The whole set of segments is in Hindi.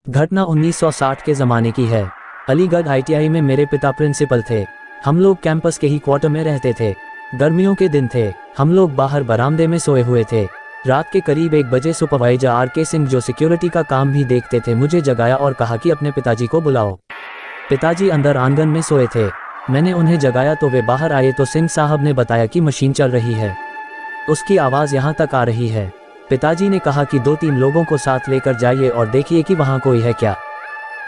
घटना 1960 के ज़माने की है। अलीगढ़ ITI में मेरे पिता प्रिंसिपल थे। हम लोग कैंपस के ही क्वार्टर में रहते थे। गर्मियों के दिन थे। हम लोग बाहर बरामदे में सोए हुए थे। रात के करीब 1 बजे सुपरवाइजर RK सिंह, जो सिक्योरिटी का काम भी देखते थे, मुझे जगाया और कहा कि अपने पिताजी को बुलाओ। पिताजी अंदर आंगन में सोए थे। मैंने उन्हें जगाया तो वे बाहर आए तो सिंह साहब ने बताया कि मशीन चल रही है, उसकी आवाज़ यहाँ तक आ रही है। पिताजी ने कहा कि 2-3 लोगों को साथ लेकर जाइए और देखिए कि वहाँ कोई है क्या।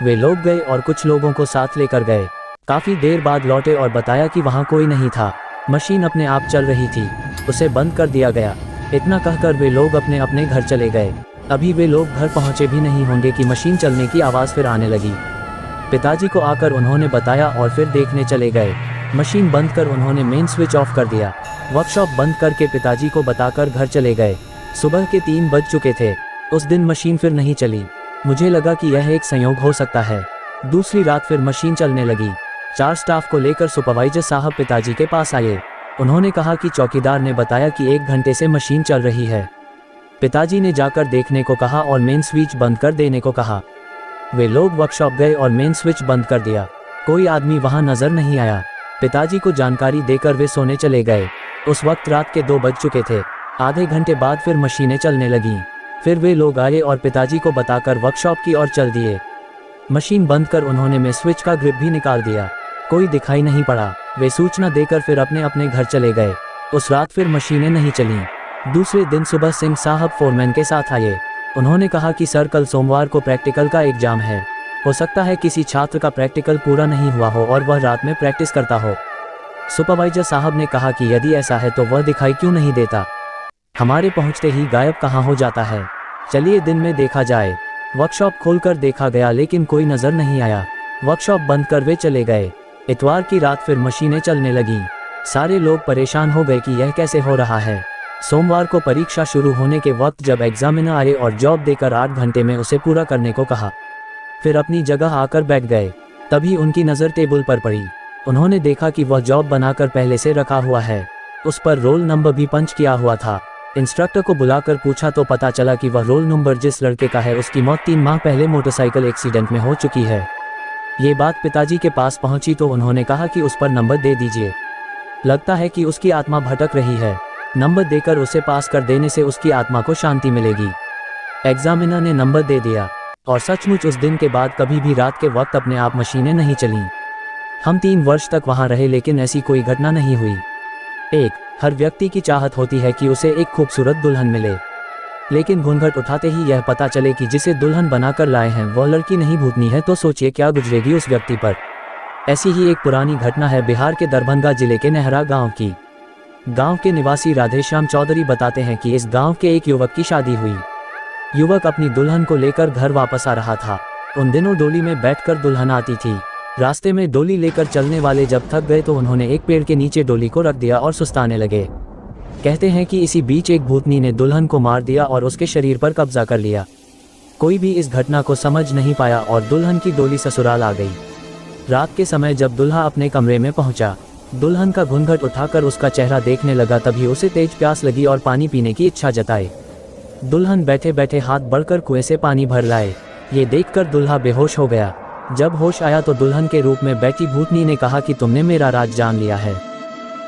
वे लोग गए और कुछ लोगों को साथ लेकर गए। काफ़ी देर बाद लौटे और बताया कि वहाँ कोई नहीं था, मशीन अपने आप चल रही थी, उसे बंद कर दिया गया। इतना कहकर वे लोग अपने अपने घर चले गए। अभी वे लोग घर पहुँचे भी नहीं होंगे कि मशीन चलने की आवाज़ फिर आने लगी। पिताजी को आकर उन्होंने बताया और फिर देखने चले गए। मशीन बंद कर उन्होंने मेन स्विच ऑफ कर दिया। वर्कशॉप बंद करके पिताजी को बताकर घर चले गए। सुबह के 3 बज चुके थे। उस दिन मशीन फिर नहीं चली। मुझे लगा कि यह एक संयोग हो सकता है। दूसरी रात फिर मशीन चलने लगी। 4 स्टाफ को लेकर सुपरवाइजर साहब पिताजी के पास आए। उन्होंने कहा कि चौकीदार ने बताया कि 1 घंटे से मशीन चल रही है। पिताजी ने जाकर देखने को कहा और मेन स्विच बंद कर देने को कहा। वे लोग वर्कशॉप गए और मेन स्विच बंद कर दिया। कोई आदमी वहां नजर नहीं आया। पिताजी को जानकारी देकर वे सोने चले गए। उस वक्त रात के 2 बज चुके थे। आधे घंटे बाद फिर मशीनें चलने लगीं। फिर वे लोग आए और पिताजी को बताकर वर्कशॉप की ओर चल दिए। मशीन बंद कर उन्होंने में स्विच का ग्रिप भी निकाल दिया। कोई दिखाई नहीं पड़ा। वे सूचना देकर फिर अपने अपने घर चले गए। उस रात फिर मशीनें नहीं चलीं। दूसरे दिन सुबह सिंह साहब फोरमैन के साथ आए। उन्होंने कहा कि सर, कल सोमवार को प्रैक्टिकल का एग्जाम है। हो सकता है किसी छात्र का प्रैक्टिकल पूरा नहीं हुआ हो और वह रात में प्रैक्टिस करता हो। सुपरवाइजर साहब ने कहा कि यदि ऐसा है तो वह दिखाई क्यों नहीं देता। हमारे पहुंचते ही गायब कहाँ हो जाता है। चलिए दिन में देखा जाए। वर्कशॉप खोलकर देखा गया लेकिन कोई नजर नहीं आया। वर्कशॉप बंद कर वे चले गए। इतवार की रात फिर मशीनें चलने लगीं। सारे लोग परेशान हो गए कि यह कैसे हो रहा है। सोमवार को परीक्षा शुरू होने के वक्त जब एग्जामिनर आए और जॉब देकर 8 घंटे में उसे पूरा करने को कहा, फिर अपनी जगह आकर बैठ गए। तभी उनकी नज़र टेबल पर पड़ी। उन्होंने देखा कि वह जॉब बनाकर पहले से रखा हुआ है। उस पर रोल नंबर भी पंच किया हुआ था। इंस्ट्रक्टर को बुलाकर पूछा तो पता चला कि वह रोल नंबर जिस लड़के का है उसकी मौत 3 माह पहले मोटरसाइकिल एक्सीडेंट में हो चुकी है। ये बात पिताजी के पास पहुंची तो उन्होंने कहा कि उस पर नंबर दे दीजिए, लगता है कि उसकी आत्मा भटक रही है। नंबर देकर उसे पास कर देने से उसकी आत्मा को शांति मिलेगी। एग्जामिनर ने नंबर दे दिया और सचमुच उस दिन के बाद कभी भी रात के वक्त अपने आप मशीनें नहीं चलीं। हम 3 वर्ष तक वहां रहे लेकिन ऐसी कोई घटना नहीं हुई। हर व्यक्ति की चाहत होती है कि उसे एक खूबसूरत दुल्हन मिले, लेकिन घूंघट उठाते ही यह पता चले कि जिसे दुल्हन बनाकर लाए हैं वह लड़की नहीं भूतनी है, तो सोचिए क्या गुजरेगी उस व्यक्ति पर। ऐसी ही एक पुरानी घटना है बिहार के दरभंगा जिले के नेहरा गांव की। गांव के निवासी राधेश्याम चौधरी बताते हैं कि इस गांव के एक युवक की शादी हुई। युवक अपनी दुल्हन को लेकर घर वापस आ रहा था। उन दिनों डोली में बैठकर दुल्हन आती थी। रास्ते में डोली लेकर चलने वाले जब थक गए तो उन्होंने एक पेड़ के नीचे डोली को रख दिया और सुस्ताने लगे। कहते हैं कि इसी बीच एक भूतनी ने दुल्हन को मार दिया और उसके शरीर पर कब्जा कर लिया। कोई भी इस घटना को समझ नहीं पाया और दुल्हन की डोली ससुराल आ गई। रात के समय जब दूल्हा अपने कमरे में पहुंचा, दुल्हन का घूंघट उठाकर उसका चेहरा देखने लगा, तभी उसे तेज प्यास लगी और पानी पीने की इच्छा जताई। दुल्हन बैठे बैठे हाथ बढ़कर कुएं से पानी भर लाए। ये देखकर दूल्हा बेहोश हो गया। जब होश आया तो दुल्हन के रूप में बैठी भूतनी ने कहा कि तुमने मेरा राज जान लिया है,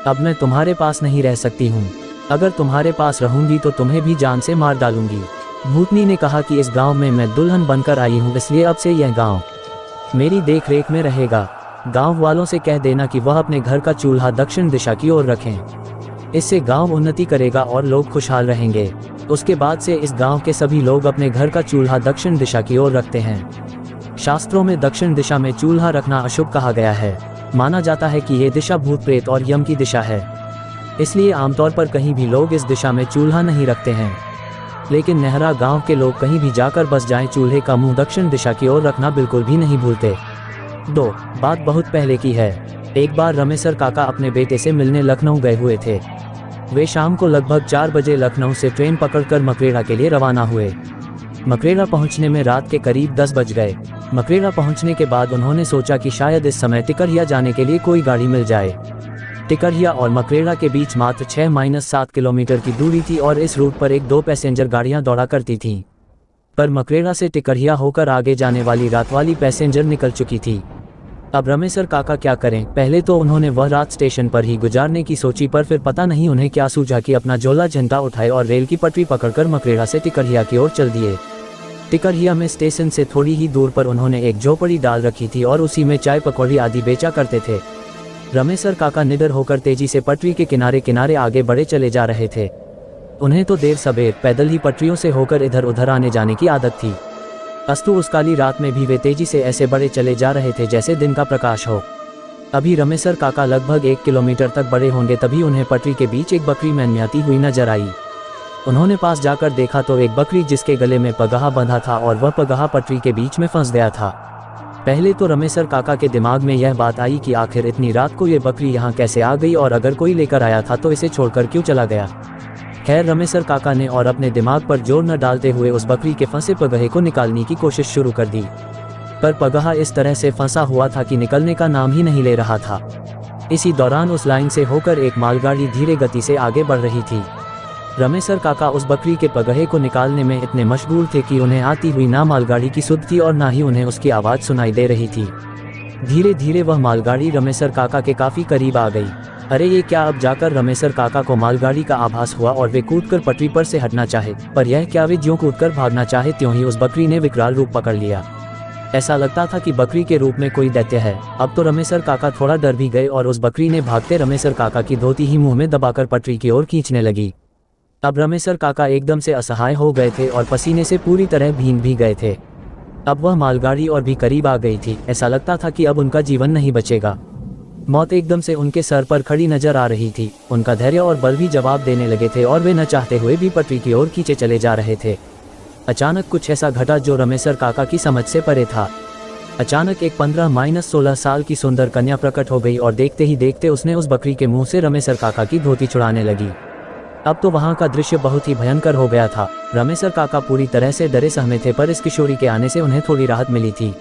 अब मैं तुम्हारे पास नहीं रह सकती हूँ। अगर तुम्हारे पास रहूंगी तो तुम्हें भी जान से मार डालूंगी। भूतनी ने कहा कि इस गांव में मैं दुल्हन बनकर आई हूँ, इसलिए अब से यह गांव मेरी देखरेख में रहेगा। गांव वालों से कह देना कि वह अपने घर का चूल्हा दक्षिण दिशा की ओर रखें। इससे गांव उन्नति करेगा और लोग खुशहाल रहेंगे। उसके बाद से इस गांव के सभी लोग अपने घर का चूल्हा दक्षिण दिशा की ओर रखते हैं। शास्त्रों में दक्षिण दिशा में चूल्हा रखना अशुभ कहा गया है। माना जाता है कि ये दिशा भूत प्रेत और यम की दिशा है, इसलिए आमतौर पर कहीं भी लोग इस दिशा में चूल्हा नहीं रखते हैं। लेकिन नेहरा गांव के लोग कहीं भी जाकर बस जाएं, चूल्हे का मुंह दक्षिण दिशा की ओर रखना बिल्कुल भी नहीं भूलते। 2 बात बहुत पहले की है। एक बार रमेसर काका अपने बेटे से मिलने लखनऊ गए हुए थे। वे शाम को लगभग 4 बजे लखनऊ से ट्रेन पकड़कर मकरेड़ा के लिए रवाना हुए। मकरेड़ा पहुंचने में रात के करीब 10 बज गए। मकरेड़ा पहुंचने के बाद उन्होंने सोचा कि शायद इस समय टिकरिया जाने के लिए कोई गाड़ी मिल जाए। टिकरिया और मकरेड़ा के बीच मात्र 6-7 किलोमीटर की दूरी थी और इस रूट पर 1-2 पैसेंजर गाड़ियां दौड़ा करती थीं। पर मकरेड़ा से टिकरिया होकर आगे जाने वाली रात वाली पैसेंजर निकल चुकी थी। अब रमेसर काका क्या करें। पहले तो उन्होंने वह रात स्टेशन पर ही गुजारने की सोची, पर फिर पता नहीं उन्हें क्या सूझा कि अपना झोला झंडा उठाए और रेल की पटरी पकड़कर मकरेड़ा से टिकरिया की ओर चल दिए। टिकरिया में स्टेशन से थोड़ी ही दूर पर उन्होंने एक झोपड़ी डाल रखी थी और उसी में चाय पकौड़ी आदि बेचा करते थे। रमेसर काका निडर होकर तेजी से पटरी के किनारे किनारे आगे बढ़े चले जा रहे थे। उन्हें तो देर सबेर पैदल ही पटरियों से होकर इधर उधर आने जाने की आदत थी। अस्तु उस काली रात में भी वे तेजी से ऐसे बढ़े चले जा रहे थे जैसे दिन का प्रकाश हो। अभी रमेसर काका लगभग 1 किलोमीटर तक बढ़े होंगे, तभी उन्हें पटरी के बीच एक बकरी मैन्याती हुई नजर आई। उन्होंने पास जाकर देखा तो एक बकरी जिसके गले में पगहा बंधा था और वह पगहा पटरी के बीच में फंस गया था। पहले तो रमेसर काका के दिमाग में यह बात आई कि आखिर इतनी रात को ये बकरी यहाँ कैसे आ गई, और अगर कोई लेकर आया था तो इसे छोड़कर क्यों चला गया। खैर, रमेसर काका ने और अपने दिमाग पर जोर न डालते हुए उस बकरी के फंसे पगहे को निकालने की कोशिश शुरू कर दी, पर पगहा इस तरह से फंसा हुआ था कि निकलने का नाम ही नहीं ले रहा था। इसी दौरान उस लाइन से होकर एक मालगाड़ी धीरे गति से आगे बढ़ रही थी। रमेसर काका उस बकरी के पगहे को निकालने में इतने मशगूल थे कि उन्हें आती हुई ना मालगाड़ी की सुध थी और ना ही उन्हें उसकी आवाज़ सुनाई दे रही थी। धीरे धीरे वह मालगाड़ी रमेसर काका के काफ़ी करीब आ गई। अरे ये क्या! अब जाकर रमेसर काका को मालगाड़ी का आभास हुआ और वे कूदकर पटरी पर से हटना चाहे, पर यह क्या, वे ज्यों कूदकर भागना चाहे त्यों ही उस बकरी ने विकराल रूप पकड़ लिया। ऐसा लगता था कि बकरी के रूप में कोई दैत्य है। अब तो रमेसर काका थोड़ा डर भी गए और उस बकरी ने भागते रमेसर काका की धोती ही मुंह में दबाकर पटरी की ओर खींचने लगी। अब रमेसर काका एकदम से असहाय हो गए थे और पसीने से पूरी तरह भीग भी गए थे। अब वह मालगाड़ी और भी करीब आ गई थी। ऐसा लगता था कि अब उनका जीवन नहीं बचेगा। मौत एकदम से उनके सर पर खड़ी नजर आ रही थी। उनका धैर्य और बल भी जवाब देने लगे थे और वे न चाहते हुए भी पटरी की ओर खींचे चले जा रहे थे। अचानक कुछ ऐसा घटा जो रमेसर काका की समझ से परे था। अचानक एक 15-16 साल की सुंदर कन्या प्रकट हो गई और देखते ही देखते उसने उस बकरी के मुंह से रमेसर काका की धोती छुड़ाने लगी। अब तो वहां का दृश्य बहुत ही भयंकर हो गया था। रमेसर काका पूरी तरह से डरे सहमे थे, पर इस किशोरी के आने से उन्हें थोड़ी राहत मिली थी।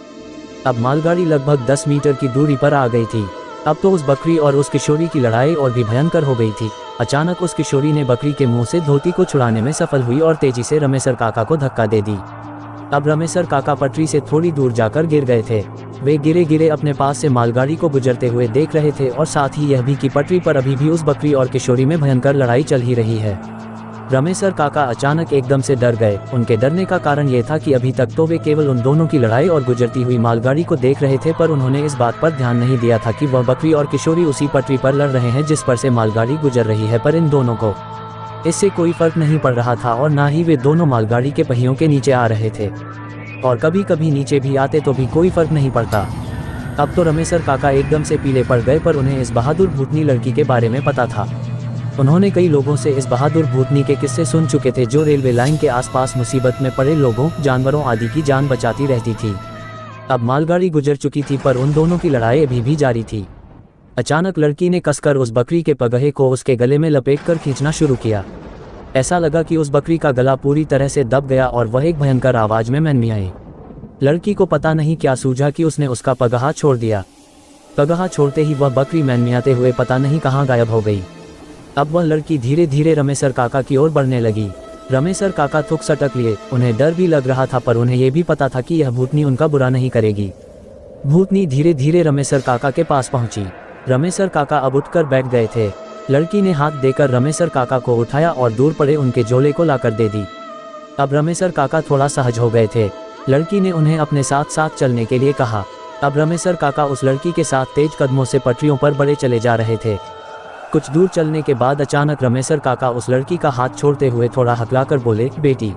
अब मालगाड़ी लगभग 10 मीटर की दूरी पर आ गई थी। अब तो उस बकरी और उस किशोरी की लड़ाई और भी भयंकर हो गई थी। अचानक उस किशोरी ने बकरी के मुंह से धोती को छुड़ाने में सफल हुई और तेजी से रमेसर काका को धक्का दे दी। अब रमेसर काका पटरी से थोड़ी दूर जाकर गिर गए थे। वे गिरे गिरे अपने पास से मालगाड़ी को गुजरते हुए देख रहे थे और साथ ही यह भी कि पटरी पर अभी भी उस बकरी और किशोरी में भयंकर लड़ाई चल ही रही है। रमेसर काका अचानक एकदम से डर गए। उनके डरने का कारण यह था कि अभी तक तो वे केवल उन दोनों की लड़ाई और गुजरती हुई मालगाड़ी को देख रहे थे, पर उन्होंने इस बात पर ध्यान नहीं दिया था कि वह बकरी और किशोरी उसी पटरी पर लड़ रहे हैं जिस पर से मालगाड़ी गुजर रही है। पर इन दोनों को इससे कोई फर्क नहीं पड़ रहा था और ना ही वे दोनों मालगाड़ी के पहियों के नीचे आ रहे थे, और कभी कभी नीचे भी आते तो भी कोई फर्क नहीं पड़ता। अब तो रमेसर काका एकदम से पीले पड़ गए, पर उन्हें इस बहादुर भूतनी लड़की के बारे में पता था। उन्होंने कई लोगों से इस बहादुर भूतनी के किस्से सुन चुके थे जो रेलवे लाइन के आसपास मुसीबत में पड़े लोगों, जानवरों आदि की जान बचाती रहती थी। अब मालगाड़ी गुजर चुकी थी, पर उन दोनों की लड़ाई अभी भी जारी थी। अचानक लड़की ने कसकर उस बकरी के पगहे को उसके गले में लपेटकर खींचना शुरू किया। ऐसा लगा कि उस बकरी का गला पूरी तरह से दब गया और वह एक भयंकर आवाज में मैनमियाई। लड़की को पता नहीं क्या सूझा कि उसने उसका पगहा छोड़ दिया। पगहा छोड़ते ही वह बकरी मैनमियाते हुए पता नहीं कहाँ गायब हो गई। अब वह लड़की धीरे धीरे रमेसर काका की ओर बढ़ने लगी। रमेसर काका थुक सटक लिए। उन्हें डर भी लग रहा था, पर उन्हें यह भी पता था कि यह भूतनी उनका बुरा नहीं करेगी। भूतनी धीरे धीरे रमेसर काका के पास पहुंची। रमेसर काका अब उठकर बैठ गए थे। लड़की ने हाथ देकर रमेसर काका को उठाया और दूर पड़े उनके झोले को लाकर दे दी। अब रमेसर काका थोड़ा सहज हो गए थे। लड़की ने उन्हें अपने साथ साथ चलने के लिए कहा। अब रमेसर काका उस लड़की के साथ तेज कदमों से पटरियों पर बढ़े चले जा रहे थे। कुछ दूर चलने के बाद अचानक रमेसर काका उस लड़की का हाथ छोड़ते हुए थोड़ा हकलाकर बोले, बेटी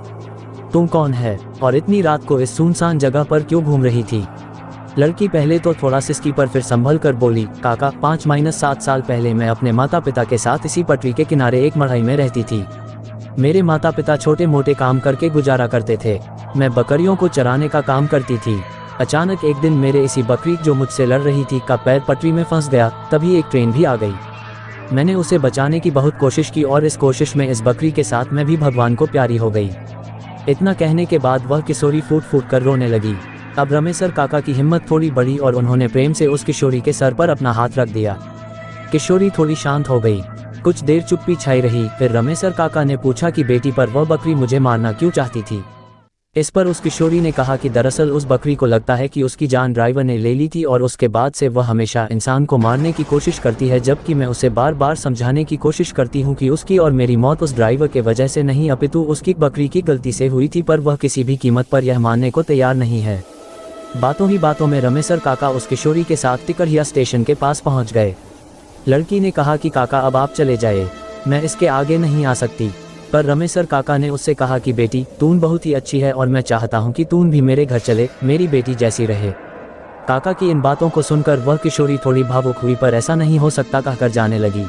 तुम कौन है और इतनी रात को इस सुनसान जगह पर क्यों घूम रही थी? लड़की पहले तो थोड़ा सिसकी, पर फिर संभल कर बोली, काका 5-7 साल पहले मैं अपने माता पिता के साथ इसी पटरी के किनारे एक मढ़ई में रहती थी। मेरे माता पिता छोटे मोटे काम करके गुजारा करते थे। मैं बकरियों को चराने का काम करती थी। अचानक एक दिन मेरे इसी बकरी जो मुझसे लड़ रही थी का पैर पटरी में फंस गया। तभी एक ट्रेन भी आ गई। मैंने उसे बचाने की बहुत कोशिश की और इस कोशिश में इस बकरी के साथ मैं भी भगवान को प्यारी हो गई। इतना कहने के बाद वह किशोरी फूट फूट कर रोने लगी। अब रमेसर काका की हिम्मत थोड़ी बढ़ी और उन्होंने प्रेम से उस किशोरी के सर पर अपना हाथ रख दिया। किशोरी थोड़ी शांत हो गई। कुछ देर चुप्पी छाई रही। फिर रमेसर काका ने पूछा कि बेटी, पर वह बकरी मुझे मारना क्यों चाहती थी? इस पर उस किशोरी ने कहा कि दरअसल उस बकरी को लगता है कि उसकी जान ड्राइवर ने ले ली थी और उसके बाद से वह हमेशा इंसान को मारने की कोशिश करती है, जबकि मैं उसे बार बार समझाने की कोशिश करती हूँ कि उसकी और मेरी मौत उस ड्राइवर के वजह से नहीं अपितु उसकी बकरी की गलती से हुई थी, पर वह किसी भी कीमत पर यह मानने को तैयार नहीं है। बातों ही बातों में रमेसर काका उस किशोरी के साथ टिकरिया स्टेशन के पास पहुँच गए। लड़की ने कहा कि काका अब आप चले जाए, मैं इसके आगे नहीं आ सकती। पर रमेसर काका ने उससे कहा कि बेटी तून बहुत ही अच्छी है और मैं चाहता हूँ कि तून भी मेरे घर चले, मेरी बेटी जैसी रहे। काका की इन बातों को सुनकर वह किशोरी थोड़ी भावुक हुई, पर ऐसा नहीं हो सकता कहकर जाने लगी।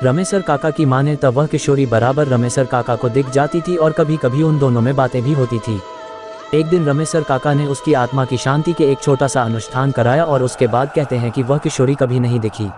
रमेसर काका की माने तब वह किशोरी बराबर रमेसर काका को दिख जाती थी और कभी कभी उन दोनों में बातें भी होती थी। एक दिन रमेसर काका ने उसकी आत्मा की शांति के एक छोटा सा अनुष्ठान कराया और उसके बाद कहते हैं कि वह किशोरी कभी नहीं दिखी।